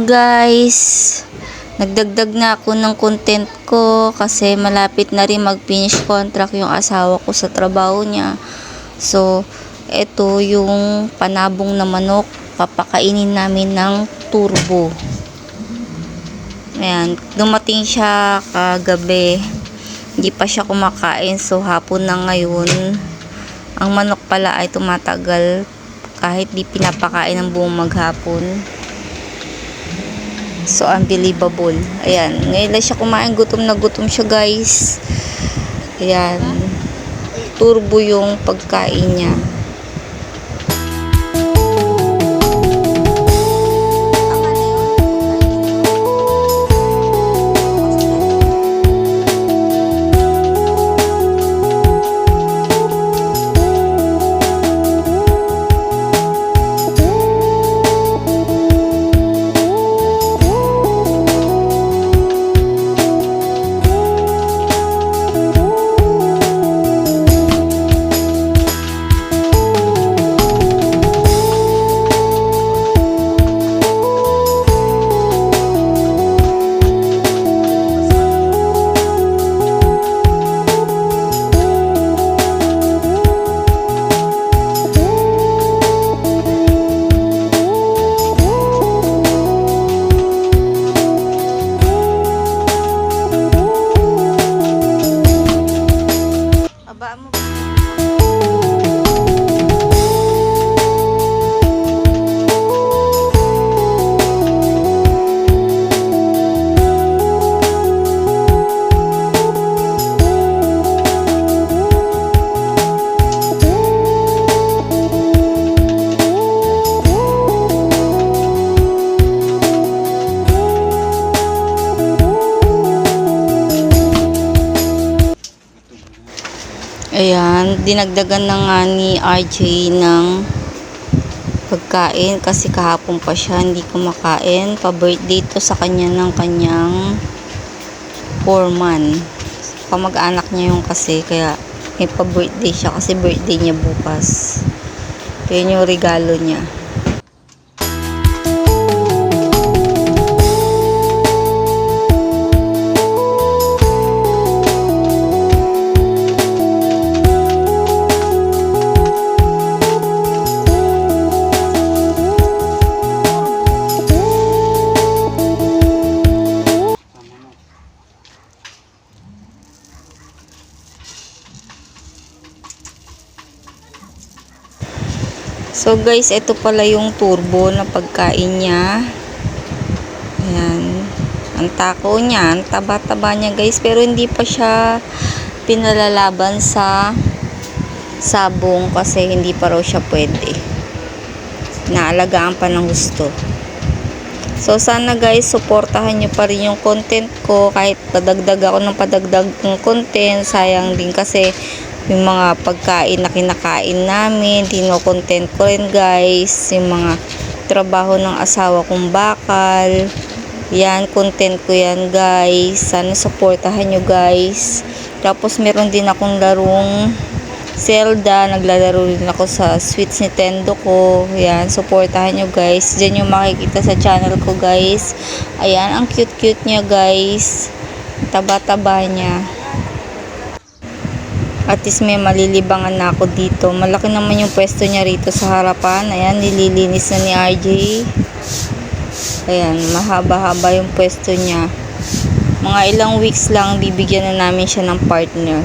Ayan guys, nagdagdag na ako ng content ko kasi malapit na rin mag-finish contract yung asawa ko sa trabaho niya. So, ito yung panabong na manok, papakainin namin ng turbo. Ayan, dumating siya kagabi, hindi pa siya kumakain, so hapon na ngayon. Ang manok pala ay tumatagal kahit di pinapakain ng buong maghapon. So, unbelievable. Ayan. Ngayon lang siya kumain. Gutom na gutom siya, guys. Ayan. Turbo yung pagkain niya. Ayan, dinagdagan na nga ni RJ ng pagkain kasi kahapon pa siya hindi kumakain. Pa-birthday to sa kanya ng kanyang foreman. Kamag-anak niya yung kasi, kaya may pa-birthday siya kasi birthday niya bukas. Yun yung regalo niya. So guys, ito pala yung turbo na pagkain niya. Ayan. Ang tako niya, ang taba-taba niya guys. Pero hindi pa siya pinalalaban sa sabong kasi hindi pa raw siya pwede. Naalagaan pa ng gusto. So sana guys, suportahan nyo pa rin yung content ko. Kahit padagdag ako ng padagdag ng content, sayang din kasi yung mga pagkain na kinakain namin, dino-content ko rin guys, yung mga trabaho ng asawa kong bakal, yan, content ko yan guys, sana supportahan nyo guys. Tapos meron din akong larong Zelda, naglalaro din ako sa Switch Nintendo ko, yan, supportahan nyo guys, dyan yung makikita sa channel ko guys. Ayan, ang cute cute nya guys, taba-taba nya. At least may malilibangan na ako dito. Malaki naman yung pwesto niya rito sa harapan. Ayan, nililinis na ni RJ. Ayan, mahaba-haba yung pwesto niya. Mga ilang weeks lang, bibigyan na namin siya ng partner.